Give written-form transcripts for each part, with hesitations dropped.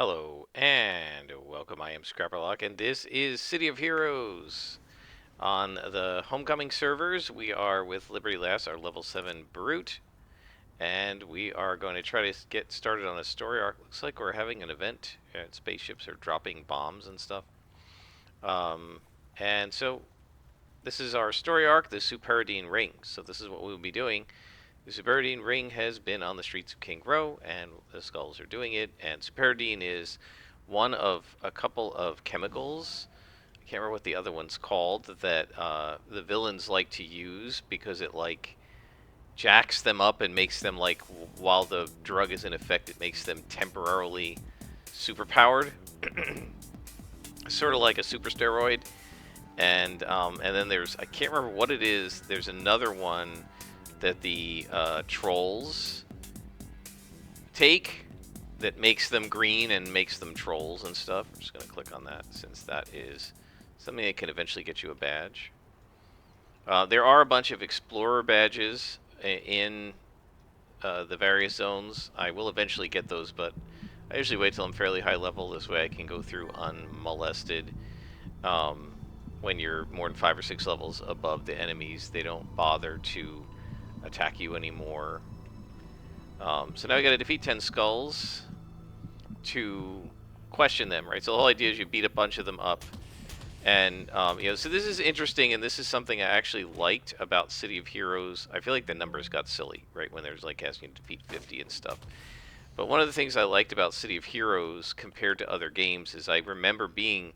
Hello and welcome. I am Scrapperlock, and this is City of Heroes. On the Homecoming servers, we are with Liberty Lass, our level 7 brute, and we are going to try to get started on a story arc. Looks like we're having an event, and spaceships are dropping bombs and stuff. Um, and so, this is our story arc, the Superadine Ring. So, this is what we'll be doing. The Superadine ring has been on the streets of King Row, and the skulls are doing it. And Superadine is one of a couple of chemicals. I can't remember what the other one's called that the villains like to use because it like jacks them up and makes them like while the drug is in effect, it makes them temporarily superpowered, sort of like a super steroid. And then there's I can't remember what it is. There's another one that the trolls take that makes them green and makes them trolls and stuff. I'm just going to click on that since that is something that can eventually get you a badge. There are a bunch of explorer badges in the various zones. I will eventually get those, but I usually wait till I'm fairly high level. This way I can go through unmolested. When you're more than 5 or 6 levels above the enemies, they don't bother to attack you anymore. So now we got to defeat 10 skulls to question them, right? So the whole idea is you beat a bunch of them up. And, so this is interesting, and this is something I actually liked about City of Heroes. I feel like the numbers got silly, right, when there's, like, asking you to defeat 50 and stuff. But one of the things I liked about City of Heroes compared to other games is I remember being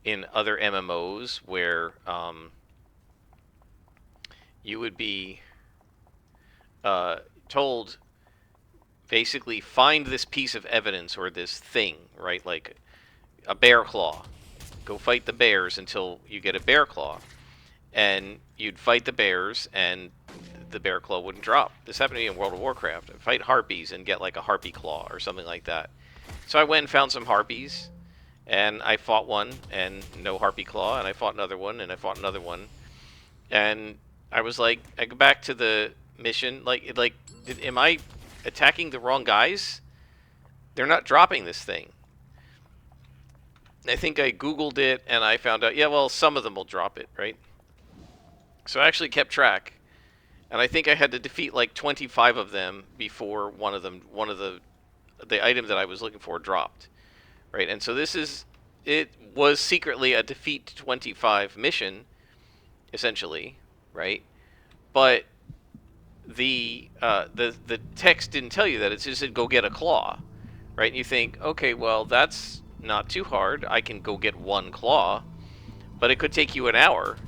in other MMOs where you would be told basically find this piece of evidence or this thing, right? Like a bear claw. Go fight the bears until you get a bear claw. And you'd fight the bears and the bear claw wouldn't drop. This happened to me in World of Warcraft. I'd fight harpies and get like a harpy claw or something like that. So I went and found some harpies and I fought one and no harpy claw, and I fought another one and I fought another one. And I was like, I go back to the mission, am I attacking the wrong guys? They're not dropping this thing. I think I Googled it and I found out, yeah, well, some of them will drop it, right? So I actually kept track, and I think I had to defeat like 25 of them before one of the item that I was looking for dropped, right? And so it was secretly a defeat 25 mission, essentially, right? But the text didn't tell you that. It just said go get a claw, right? And you think, okay, well, that's not too hard. I can go get one claw, but it could take you an hour,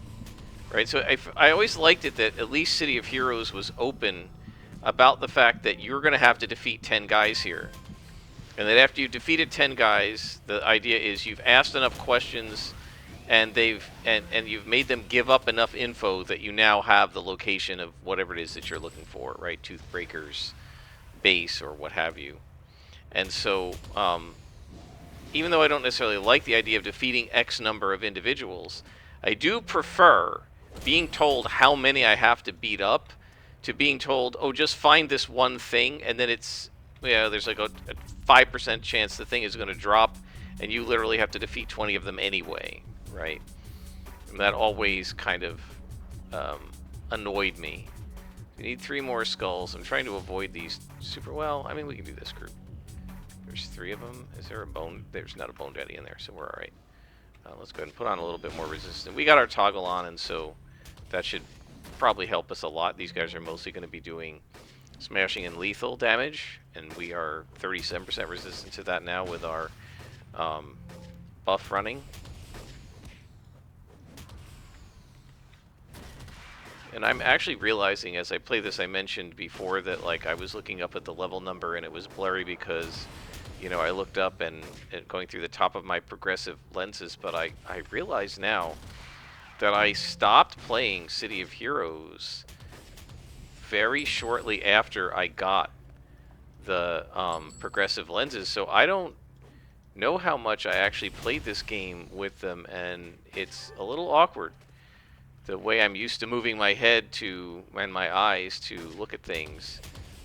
right? So I always liked it that at least City of Heroes was open about the fact that you're going to have to defeat 10 guys here. And that after you've defeated 10 guys, the idea is you've asked enough questions and you've made them give up enough info that you now have the location of whatever it is that you're looking for, right? Toothbreaker's base or what have you. And so, even though I don't necessarily like the idea of defeating X number of individuals, I do prefer being told how many I have to beat up to being told, oh, just find this one thing, and then there's like a 5% chance the thing is going to drop, and you literally have to defeat 20 of them anyway, right? And that always kind of annoyed me. We need 3 more skulls. I'm trying to avoid these super well. I mean, we can do this group. There's 3 of them. Is there a bone? There's not a bone daddy in there, so we're all right. Let's go ahead and put on a little bit more resistance. We got our toggle on, and so that should probably help us a lot. These guys are mostly going to be doing smashing and lethal damage, and we are 37% resistant to that now with our buff running. And I'm actually realizing as I play this, I mentioned before that like I was looking up at the level number and it was blurry because, I looked up and going through the top of my progressive lenses, but I realize now that I stopped playing City of Heroes very shortly after I got the progressive lenses, so I don't know how much I actually played this game with them, and it's a little awkward. The way I'm used to moving my head and my eyes to look at things,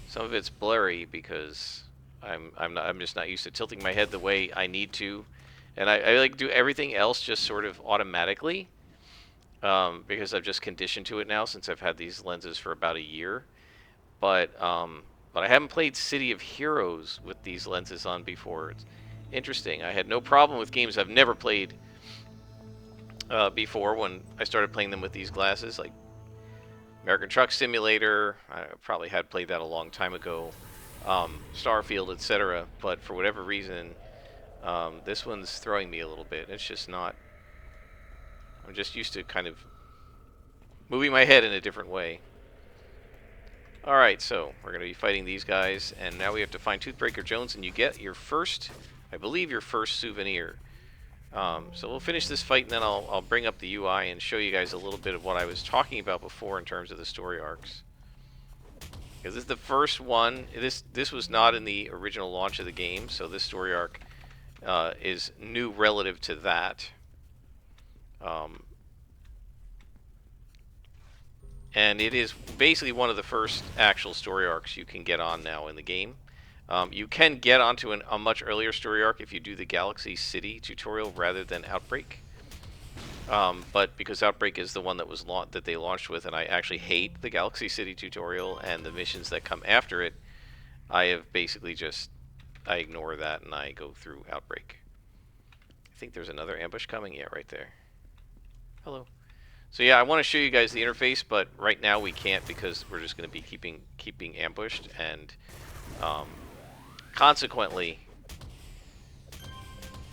some of it's blurry because I'm just not used to tilting my head the way I need to, and I like do everything else just sort of automatically, because I've just conditioned to it now since I've had these lenses for about a year. But I haven't played City of Heroes with these lenses on before. It's interesting. I had no problem with games I've never played before when I started playing them with these glasses, like American Truck Simulator. I probably had played that a long time ago. Starfield, etc. But for whatever reason, this one's throwing me a little bit. It's just not. I'm just used to kind of moving my head in a different way. Alright, so we're going to be fighting these guys, and now we have to find Toothbreaker Jones, and you get your first, I believe your first souvenir. So we'll finish this fight, and then I'll bring up the UI and show you guys a little bit of what I was talking about before in terms of the story arcs. Because this is the first one. This was not in the original launch of the game, so this story arc is new relative to that. And it is basically one of the first actual story arcs you can get on now in the game. You can get onto a much earlier story arc if you do the Galaxy City tutorial rather than Outbreak. But because Outbreak is the one that they launched with, and I actually hate the Galaxy City tutorial and the missions that come after it, I have basically I ignore that and I go through Outbreak. I think there's another ambush coming. Yeah, right there. Hello. So yeah, I want to show you guys the interface, but right now we can't because we're just going to be keeping ambushed, and consequently,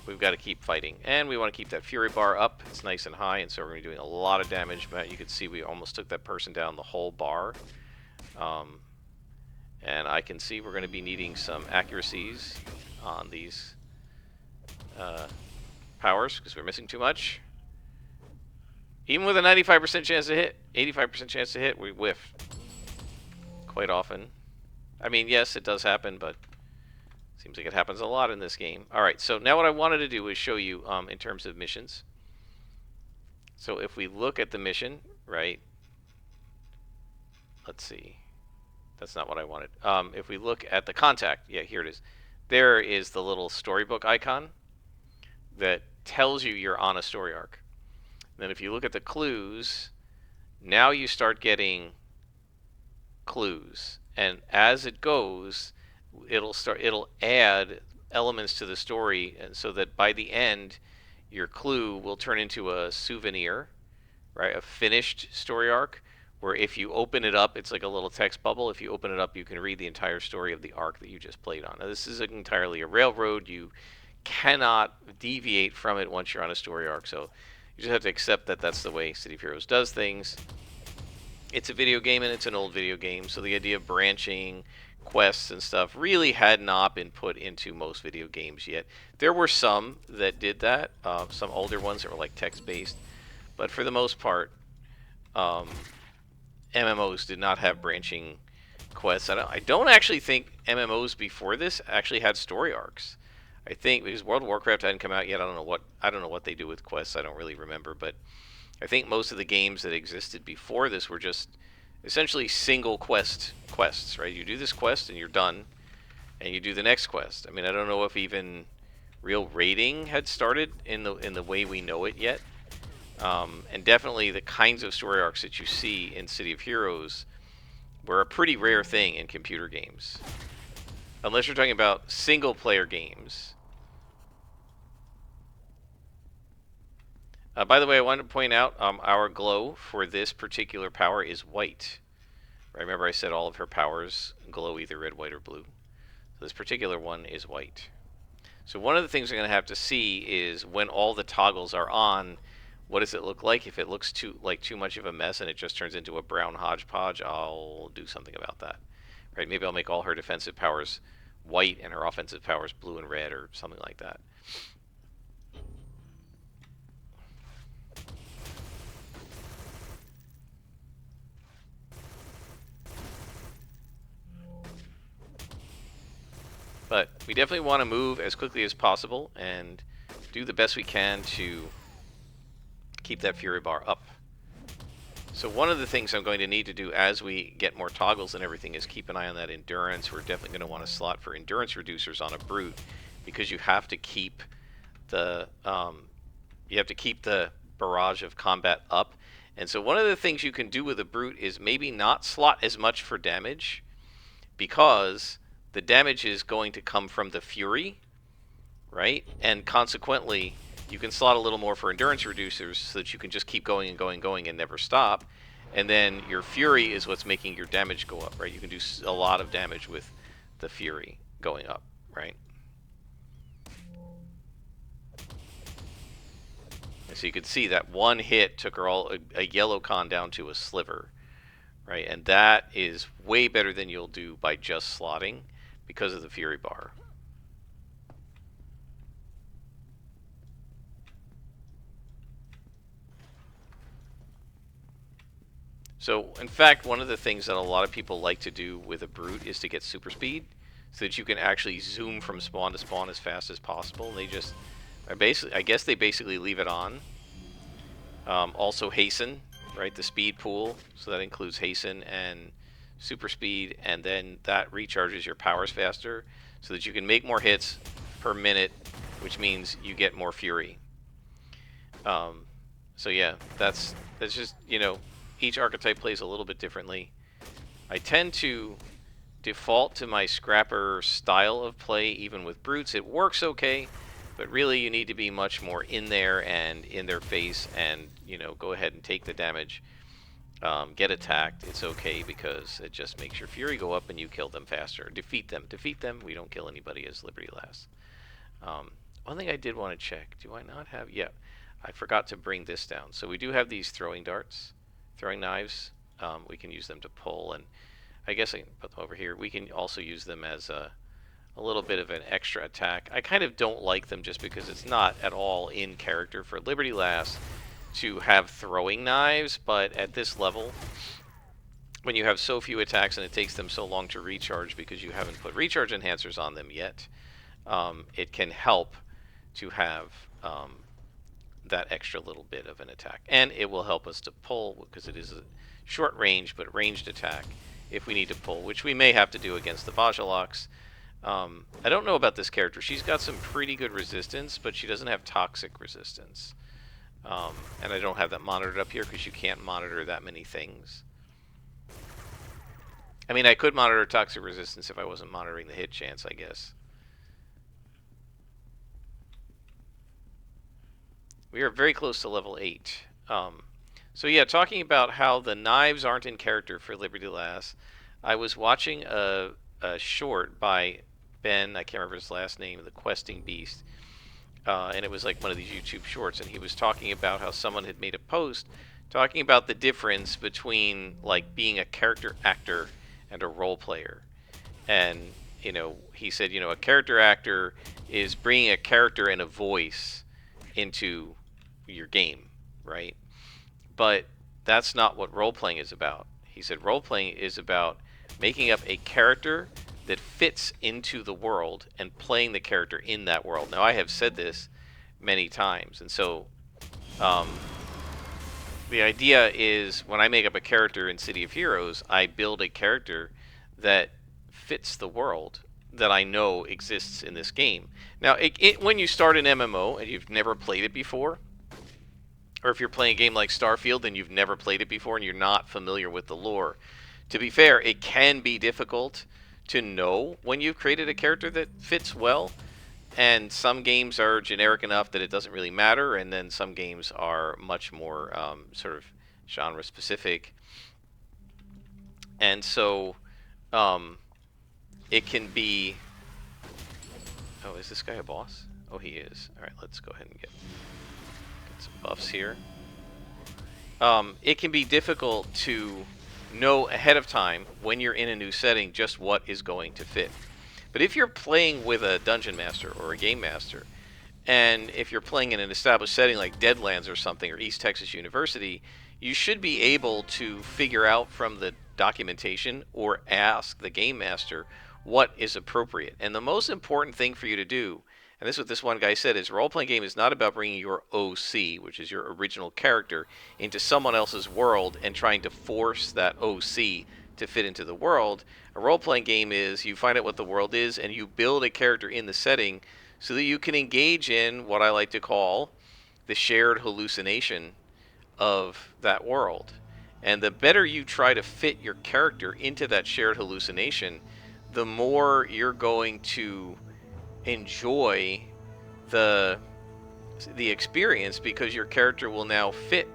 we've got to keep fighting. And we want to keep that fury bar up. It's nice and high, and so we're going to be doing a lot of damage. But you can see we almost took that person down the whole bar. And I can see we're going to be needing some accuracies on these powers because we're missing too much. Even with a 95% chance to hit, 85% chance to hit, we whiff quite often. I mean, yes, it does happen, but seems like it happens a lot in this game. Alright, so now what I wanted to do is show you in terms of missions. So if we look at the mission, right, let's see. That's not what I wanted. If we look at the contact, yeah, here it is. There is the little storybook icon that tells you you're on a story arc. Then if you look at the clues, now you start getting clues, and as it goes, it'll add elements to the story, and so that by the end, your clue will turn into a souvenir, right? A finished story arc, where if you open it up, it's like a little text bubble. If you open it up, you can read the entire story of the arc that you just played on. Now, this is entirely a railroad. You cannot deviate from it once you're on a story arc, so you just have to accept that that's the way City of Heroes does things. It's a video game, and it's an old video game, so the idea of branching, quests, and stuff really had not been put into most video games yet. There were some that did that, some older ones that were like text-based, but for the most part, MMOs did not have branching quests. I don't actually think MMOs before this actually had story arcs. I think because World of Warcraft hadn't come out yet, I don't know what they do with quests. I don't really remember, but I think most of the games that existed before this were just essentially single quests, right? You do this quest and you're done, and you do the next quest. I mean, I don't know if even real raiding had started in the way we know it yet. And definitely the kinds of story arcs that you see in City of Heroes were a pretty rare thing in computer games. Unless you're talking about single-player games. By the way, I wanted to point out our glow for this particular power is white. Remember I said all of her powers glow either red, white, or blue. So this particular one is white. So one of the things we're going to have to see is when all the toggles are on, what does it look like? If it looks too much of a mess and it just turns into a brown hodgepodge, I'll do something about that. Right? Maybe I'll make all her defensive powers white and her offensive powers blue and red or something like that. But we definitely want to move as quickly as possible and do the best we can to keep that fury bar up. So one of the things I'm going to need to do as we get more toggles and everything is keep an eye on that endurance. We're definitely going to want to slot for endurance reducers on a brute, because you have to keep the barrage of combat up. And so one of the things you can do with a brute is maybe not slot as much for damage, because the damage is going to come from the fury, right? And consequently, you can slot a little more for endurance reducers so that you can just keep going and going and going and never stop. And then your fury is what's making your damage go up, right? You can do a lot of damage with the fury going up, right? And so you can see that one hit took her all a yellow con down to a sliver, right? And that is way better than you'll do by just slotting because of the fury bar. So, in fact, one of the things that a lot of people like to do with a brute is to get super speed, so that you can actually zoom from spawn to spawn as fast as possible. They just are basically, I guess they basically leave it on. Also hasten, right? The speed pool, so that includes hasten and super speed, and then that recharges your powers faster, so that you can make more hits per minute, which means you get more fury. So yeah, that's just, you know, each archetype plays a little bit differently. I tend to default to my scrapper style of play, even with brutes. It works okay, but really you need to be much more in there and in their face, and, you know, go ahead and take the damage. Get attacked, it's okay, because it just makes your fury go up and you kill them faster. Defeat them. We don't kill anybody as Liberty Lass. One thing I did want to check, do I not have, yeah, I forgot to bring this down. So we do have these throwing darts, throwing knives. We can use them to pull, and I guess I can put them over here. We can also use them as a little bit of an extra attack. I kind of don't like them just because it's not at all in character for Liberty Lass to have throwing knives, but at this level, when you have so few attacks and it takes them so long to recharge because you haven't put recharge enhancers on them yet, it can help to have that extra little bit of an attack. And it will help us to pull, because it is a short range but ranged attack if we need to pull, which we may have to do against the Bajaloks. I don't know about this character. She's got some pretty good resistance, but she doesn't have toxic resistance. And I don't have that monitored up here because you can't monitor that many things. I mean, I could monitor toxic resistance if I wasn't monitoring the hit chance, I guess. We are very close to level 8. So yeah, talking about how the knives aren't in character for Liberty Lass, I was watching a short by Ben, I can't remember his last name, the Questing Beast, and it was like one of these YouTube shorts, and he was talking about how someone had made a post talking about the difference between like being a character actor and a role player. And, you know, he said, you know, a character actor is bringing a character and a voice into your game, right? But that's not what role-playing is about. He said role-playing is about making up a character that fits into the world and playing the character in that world. Now, I have said this many times, and so the idea is when I make up a character in City of Heroes, I build a character that fits the world that I know exists in this game. Now, when you start an MMO and you've never played it before, or if you're playing a game like Starfield and you've never played it before and you're not familiar with the lore, to be fair, it can be difficult to know when you've created a character that fits well. And some games are generic enough that it doesn't really matter, and then some games are much more sort of genre specific. And so it can be... Oh, is this guy a boss? Oh, he is. Alright, let's go ahead and get some buffs here. It can be difficult to know ahead of time when you're in a new setting just what is going to fit. But if you're playing with a dungeon master or a game master, and if you're playing in an established setting like Deadlands or something, or East Texas University, you should be able to figure out from the documentation or ask the game master what is appropriate. And the most important thing for you to do And this is what this one guy said: is role-playing game is not about bringing your OC, which is your original character, into someone else's world and trying to force that OC to fit into the world. A role-playing game is you find out what the world is and you build a character in the setting so that you can engage in what I like to call the shared hallucination of that world. And the better you try to fit your character into that shared hallucination, the more you're going to enjoy the experience, because your character will now fit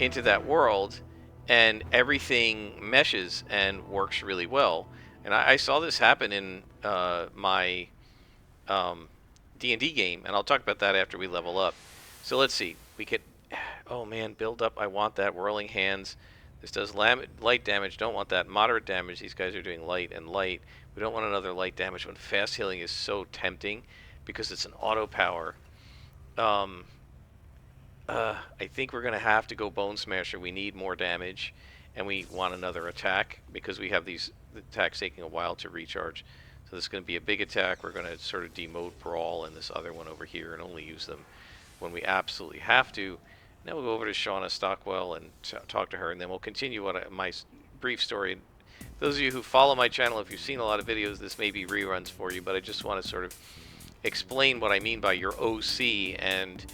into that world and everything meshes and works really well. And I saw this happen in my D&D game, and I'll talk about that after we level up. So let's see. We could... Oh man, build up. I want that. Whirling Hands. This does light damage. Don't want that. Moderate damage. These guys are doing light and light. We don't want another light damage when fast healing is so tempting because it's an auto power. I think we're going to have to go Bone Smasher. We need more damage, and we want another attack because we have these attacks taking a while to recharge. So this is going to be a big attack. We're going to sort of demode Brawl and this other one over here and only use them when we absolutely have to. Now we'll go over to Shauna Stockwell and talk to her, and then we'll continue my brief story. Those of you who follow my channel, if you've seen a lot of videos, this may be reruns for you, but I just want to sort of explain what I mean by your OC and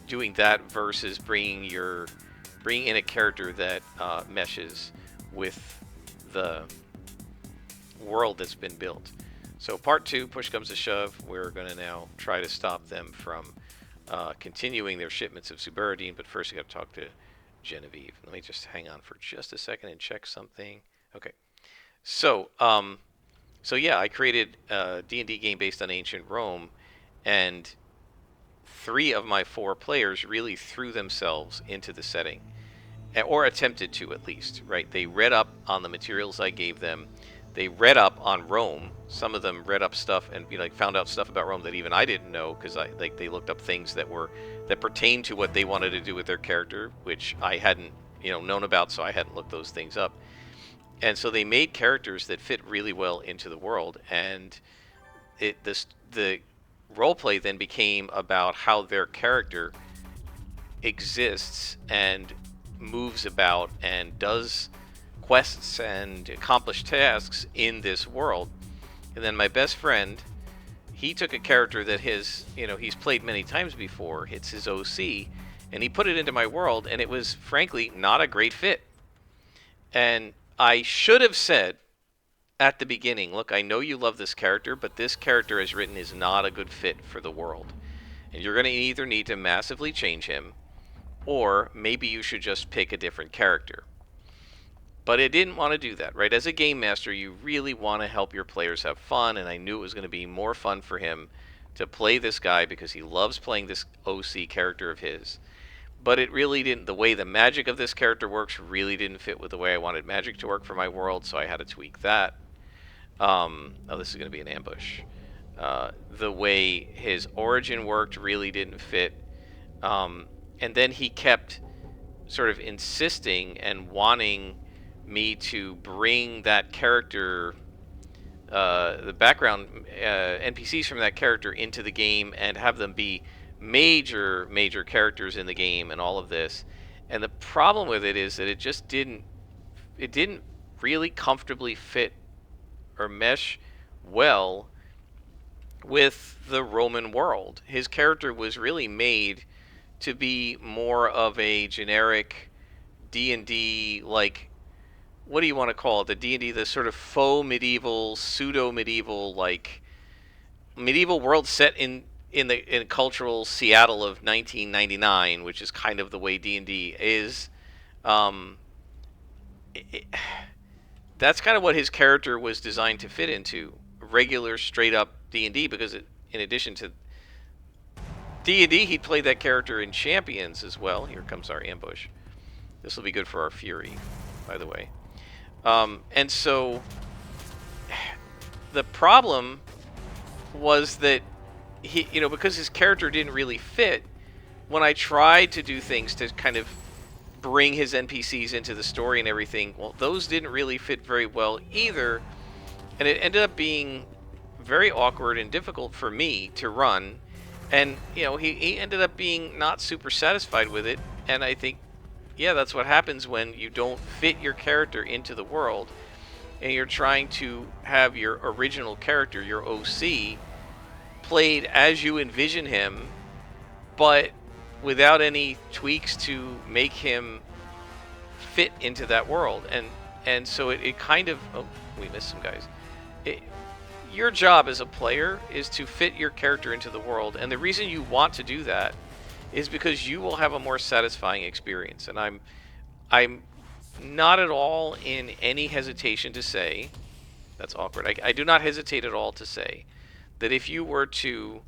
doing that versus bringing in a character that meshes with the world that's been built. So part 2, push comes to shove, we're going to now try to stop them from continuing their shipments of Superadine, but first we got to talk to Genevieve. Let me just hang on for just a second and check something. Okay. So, yeah, I created a D&D game based on ancient Rome, and 3 of my 4 players really threw themselves into the setting, or attempted to at least, right? They read up on the materials I gave them. They read up on Rome. Some of them read up stuff and found out stuff about Rome that even I didn't know, because they looked up things that pertained to what they wanted to do with their character, which I hadn't known about, so I hadn't looked those things up. And so they made characters that fit really well into the world, and the roleplay then became about how their character exists and moves about and does quests and accomplish tasks in this world. And then my best friend, he took a character that he's played many times before, it's his OC, and he put it into my world, and it was frankly not a great fit. And I should have said at the beginning, look, I know you love this character, but this character as written is not a good fit for the world. And you're going to either need to massively change him, or maybe you should just pick a different character. But I didn't want to do that, right? As a game master, you really want to help your players have fun, and I knew it was going to be more fun for him to play this guy because he loves playing this OC character of his. But it really didn't, the way the magic of this character works really didn't fit with the way I wanted magic to work for my world, so I had to tweak that. Oh, this is going to be an ambush. The way his origin worked really didn't fit. And then he kept sort of insisting and wanting me to bring that character, the background NPCs from that character into the game and have them be major characters in the game and all of this. And the problem with it is that it just didn't really comfortably fit or mesh well with the Roman world. His character was really made to be more of a generic D&D, like, what do you want to call it? The D&D, the sort of faux medieval, pseudo medieval, like medieval world set in cultural Seattle of 1999, which is kind of the way D&D is. That's kind of what his character was designed to fit into, regular, straight-up D&D, because in addition to D&D, he'd played that character in Champions as well. Here comes our ambush. This will be good for our Fury, by the way. And so the problem was that he, because his character didn't really fit, when I tried to do things to kind of bring his NPCs into the story and everything, well, those didn't really fit very well either. And it ended up being very awkward and difficult for me to run. And, he ended up being not super satisfied with it. And I think, yeah, that's what happens when you don't fit your character into the world and you're trying to have your original character, your OC, played as you envision him, but without any tweaks to make him fit into that world. And so it kind of, oh, we missed some guys. It, your job as a player is to fit your character into the world, and the reason you want to do that is because you will have a more satisfying experience. And I'm not at all in any hesitation to say, that's awkward. I do not hesitate at all to say that if you were to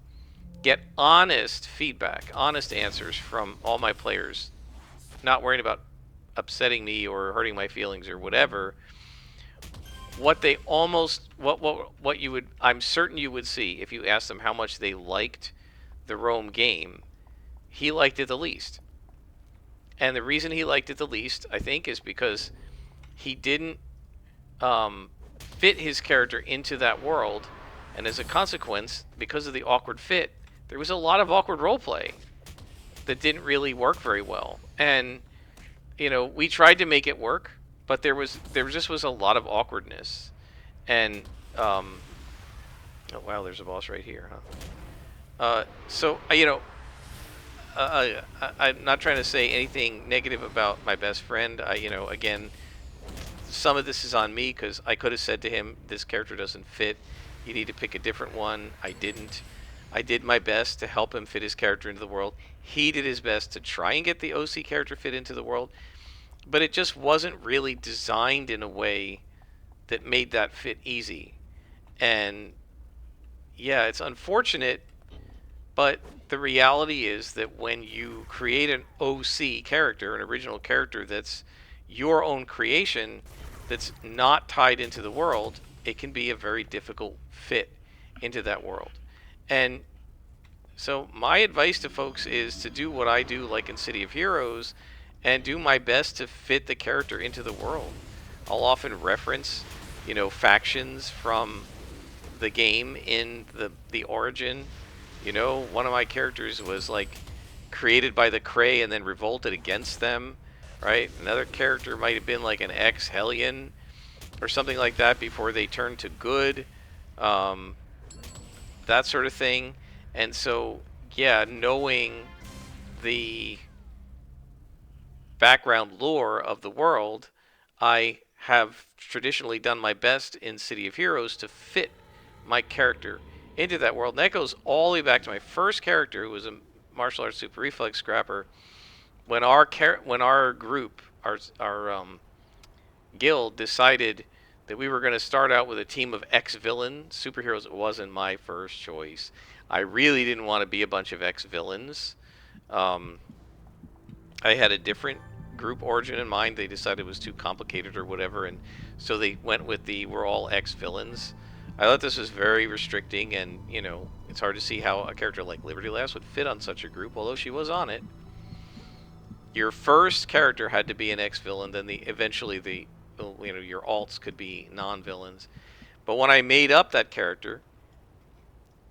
get honest feedback, honest answers from all my players, not worrying about upsetting me or hurting my feelings or whatever, what you would, I'm certain you would see if you asked them how much they liked the Rome game, he liked it the least. And the reason he liked it the least, I think, is because he didn't fit his character into that world, and as a consequence, because of the awkward fit, there was a lot of awkward roleplay that didn't really work very well. And we tried to make it work, but there just was a lot of awkwardness. And oh wow, there's a boss right here, huh? So I'm not trying to say anything negative about my best friend. Again, some of this is on me because I could have said to him, this character doesn't fit. You need to pick a different one. I didn't. I did my best to help him fit his character into the world. He did his best to try and get the OC character fit into the world, but it just wasn't really designed in a way that made that fit easy. And yeah, it's unfortunate, but the reality is that when you create an OC character, an original character that's your own creation, that's not tied into the world, it can be a very difficult fit into that world. And so my advice to folks is to do what I do, like in City of Heroes, and do my best to fit the character into the world. I'll often reference, factions from the game in the origin. One of my characters was like created by the Cray and then revolted against them, right? Another character might have been like an ex-Hellion or something like that before they turned to good, that sort of thing. And so, yeah, knowing the background lore of the world, I have traditionally done my best in City of Heroes to fit my character into that world. And that goes all the way back to my first character, who was a martial arts super reflex scrapper. When our group, our guild decided that we were going to start out with a team of ex-villain superheroes, it wasn't my first choice. I really didn't want to be a bunch of ex-villains. I had a different group origin in mind. They decided it was too complicated or whatever, and so they went with we're all ex-villains. I thought this was very restricting, and it's hard to see how a character like Liberty Lass would fit on such a group, although she was on it. Your first character had to be an ex-villain, then eventually your alts could be non-villains. But when I made up that character,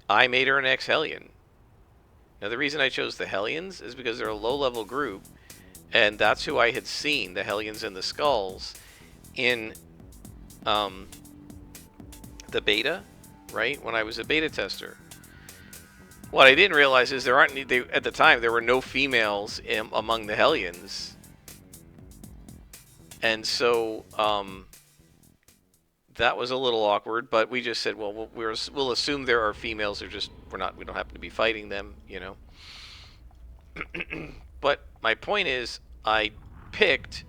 I made her an ex-Hellion. Now the reason I chose the Hellions is because they're a low-level group, and that's who I had seen, the Hellions and the Skulls, in the beta, right? When I was a beta tester. What I didn't realize is at the time there were no females among the Hellions, and so that was a little awkward. But we just said, well, we'll assume there are females. We don't happen to be fighting them, But my point is, I picked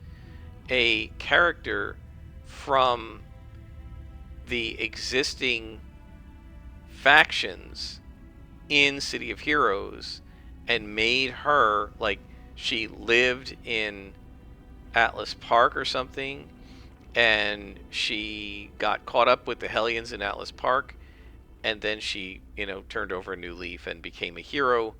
a character from the existing factions in City of Heroes and made her like she lived in Atlas Park or something, and she got caught up with the Hellions in Atlas Park, and then she turned over a new leaf and became a hero.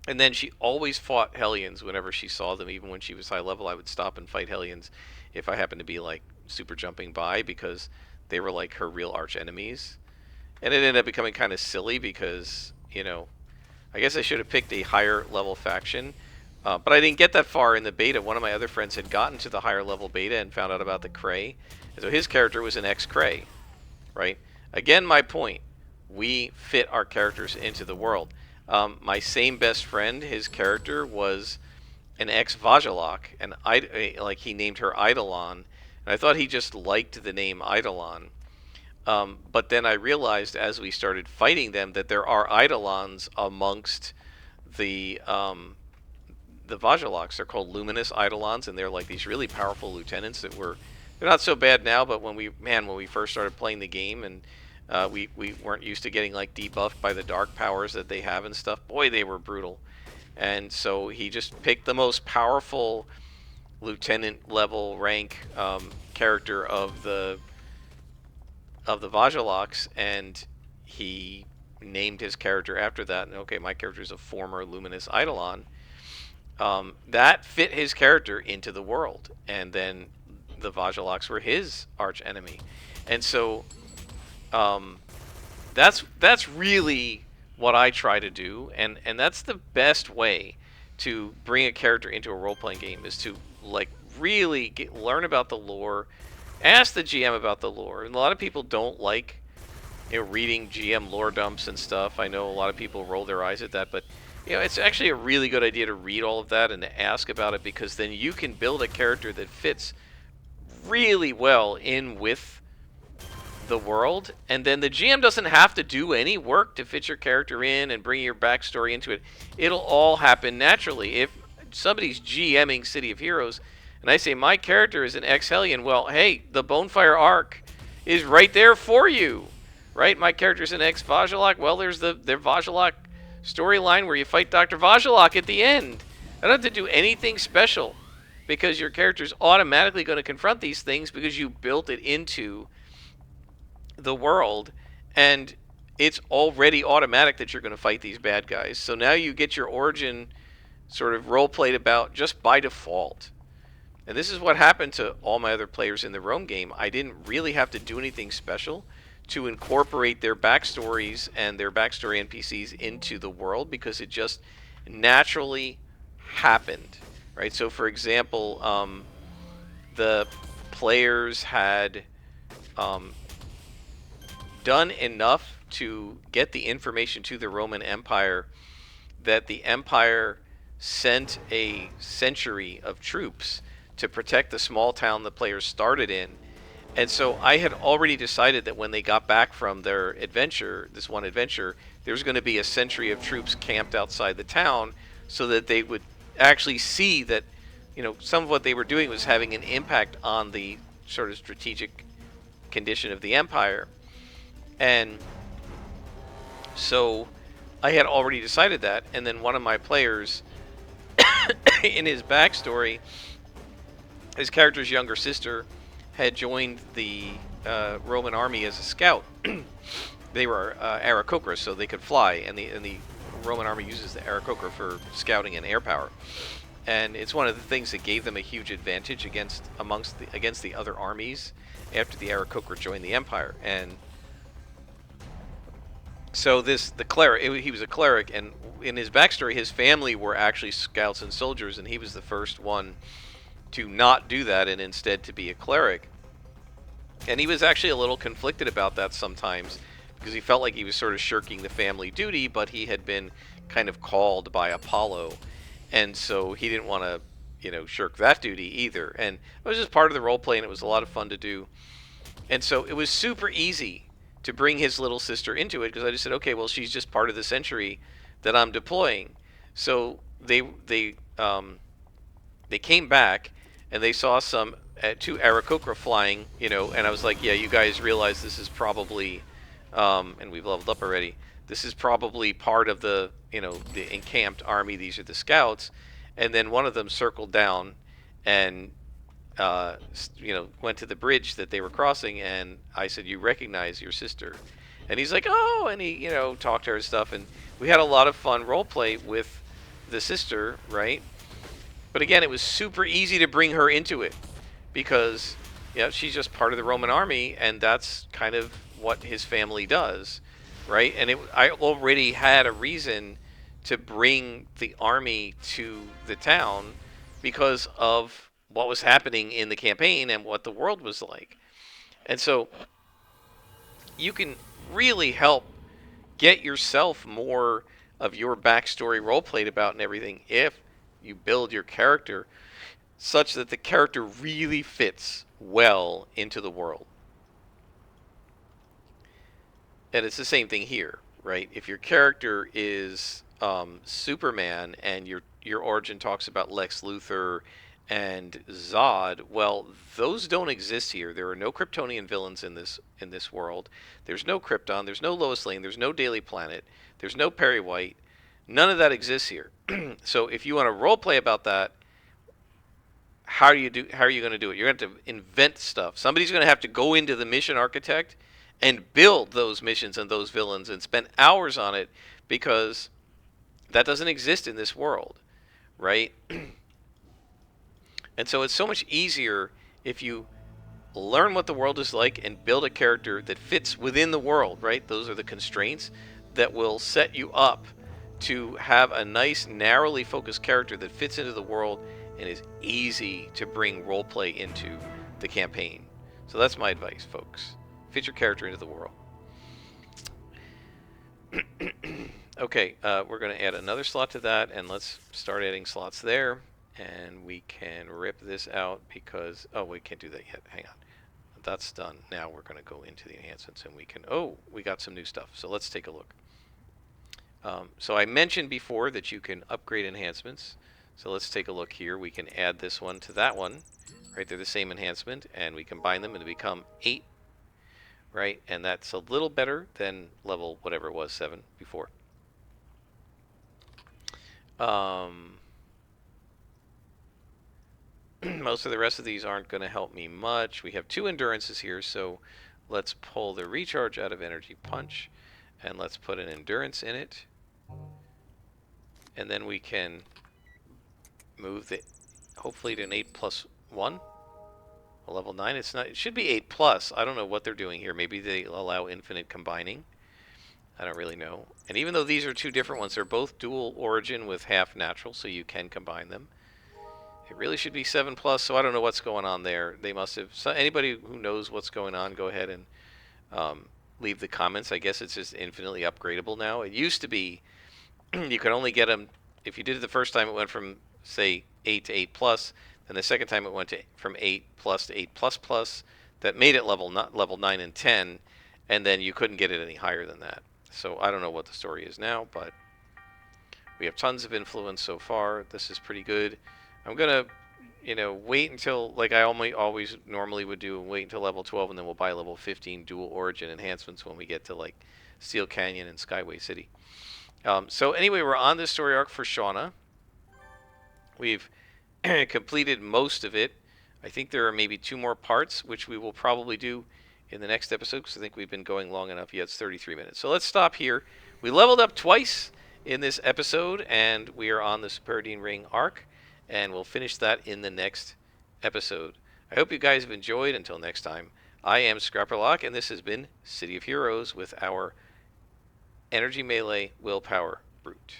And then she always fought Hellions whenever she saw them. Even when she was high level, I would stop and fight Hellions if I happened to be like super jumping by, because they were like her real arch enemies. And it ended up becoming kind of silly because, I guess I should have picked a higher level faction. But I didn't get that far in the beta. One of my other friends had gotten to the higher level beta and found out about the Cray. And so his character was an ex-Cray, right? Again, my point. We fit our characters into the world. My same best friend, his character was an ex-Vajilok, and like he named her Eidolon. And I thought he just liked the name Eidolon. But then I realized as we started fighting them that there are Eidolons amongst the Vajiloks. They're called luminous Eidolons, and they're like these really powerful lieutenants that they're not so bad now, but when we first started playing the game and we weren't used to getting like debuffed by the dark powers that they have and stuff, boy, they were brutal. And so he just picked the most powerful lieutenant level rank character of the Vajiloks, and he named his character after that. And okay, my character is a former luminous Eidolon. That fit his character into the world, and then the Vajiloks were his arch enemy, and so that's really what I try to do, and that's the best way to bring a character into a role-playing game, is to like really learn about the lore, ask the GM about the lore. And a lot of people don't like reading GM lore dumps and stuff. I know a lot of people roll their eyes at that, but it's actually a really good idea to read all of that and to ask about it, because then you can build a character that fits really well in with the world, and then the GM doesn't have to do any work to fit your character in and bring your backstory into it. It'll all happen naturally. If somebody's GMing City of Heroes and I say my character is an ex-Hellion, well, hey, the Bonefire arc is right there for you, right? My character's an ex-Vajilok. Well, there's the Vajilok storyline where you fight Dr. Vajilok at the end. I don't have to do anything special, because your character's automatically going to confront these things because you built it into the world, and it's already automatic that you're going to fight these bad guys. So now you get your origin sort of role played about just by default. And this is what happened to all my other players in the Rome game. I didn't really have to do anything special to incorporate their backstories and their backstory NPCs into the world, because it just naturally happened, right? So for example, the players had done enough to get the information to the Roman Empire that the Empire sent a century of troops to protect the small town the players started in. And so I had already decided that when they got back from their adventure, this one adventure, there's going to be a century of troops camped outside the town, so that they would actually see that, some of what they were doing was having an impact on the sort of strategic condition of the Empire. And so I had already decided that, and then one of my players, in his backstory, his character's younger sister had joined the Roman army as a scout. They were Aarakocra, so they could fly, and the Roman army uses the Aarakocra for scouting and air power. And it's one of the things that gave them a huge advantage against the other armies after the Aarakocra joined the Empire. And so the cleric, he was a cleric, and in his backstory, his family were actually scouts and soldiers, and he was the first one to not do that and instead to be a cleric. And he was actually a little conflicted about that sometimes, because he felt like he was sort of shirking the family duty, but he had been kind of called by Apollo, and so he didn't want to, shirk that duty either. And it was just part of the role play, and it was a lot of fun to do. And so it was super easy to bring his little sister into it, because I just said, okay, well, she's just part of the century that I'm deploying. So they came back, and they saw two Aarakocra flying, and I was like, yeah, you guys realize this is probably, and we've leveled up already, this is probably part of the encamped army. These are the scouts. And then one of them circled down and went to the bridge that they were crossing, and I said, you recognize your sister? And he's like, oh, and he talked to her and stuff, and we had a lot of fun role play with the sister, right? But again, it was super easy to bring her into it, because she's just part of the Roman army, and that's kind of what his family does. right? And I already had a reason to bring the army to the town because of what was happening in the campaign and what the world was like. And so you can really help get yourself more of your backstory role played about and everything if you build your character such that the character really fits well into the world. And it's the same thing here, right? If your character is Superman and your origin talks about Lex Luthor and Zod, well, those don't exist here. There are no Kryptonian villains in this world. There's no Krypton. There's no Lois Lane. There's no Daily Planet. There's no Perry White. None of that exists here. So if you want to role play about that, how are you going to do it? You're going to have to invent stuff. Somebody's going to have to go into the mission architect and build those missions and those villains and spend hours on it because that doesn't exist in this world, right? And so it's so much easier if you learn what the world is like and build a character that fits within the world, right? Those are the constraints that will set you up to have a nice, narrowly focused character that fits into the world and is easy to bring roleplay into the campaign. So that's my advice, folks. Fit your character into the world. Okay, we're going to add another slot to that, and let's start adding slots there. And we can rip this out because, oh, we can't do that yet. Hang on. That's done. Now we're going to go into the enhancements, and we can, oh, we got some new stuff. So let's take a look. So I mentioned before that you can upgrade enhancements. So let's take a look here. We can add this one to that one. Right, they're the same enhancement, and we combine them and they become 8. Right, and that's a little better than level whatever it was, 7 before. Most of the rest of these aren't going to help me much. We have 2 endurances here, so let's pull the recharge out of energy punch, and let's put an endurance in it. And then we can move it hopefully to an 8+1. A level 9. It's not. It should be 8+. I don't know what they're doing here. Maybe they allow infinite combining. I don't really know. And even though these are 2 different ones, they're both dual origin with half natural, so you can combine them. It really should be 7+, so I don't know what's going on there. They must have. So anybody who knows what's going on, go ahead and leave the comments. I guess it's just infinitely upgradable now. It used to be you could only get them if you did it the first time. It went from say 8 to 8+, and the second time it went from 8+ to 8++. That made it level 9 and 10, and then you couldn't get it any higher than that. So I don't know what the story is now, but we have tons of influence so far. This is pretty good. I'm gonna, wait until, like I always normally would do, and wait until level 12, and then we'll buy level 15 dual origin enhancements when we get to like Steel Canyon and Skyway City. So anyway, we're on this story arc for Shauna. We've completed most of it. I think there are maybe 2 more parts, which we will probably do in the next episode, because I think we've been going long enough. Yeah, it's 33 minutes. So let's stop here. We leveled up twice in this episode, and we are on the Superadine Ring arc, and we'll finish that in the next episode. I hope you guys have enjoyed. Until next time, I am Scrapperlock, and this has been City of Heroes with our Energy Melee Willpower Brute.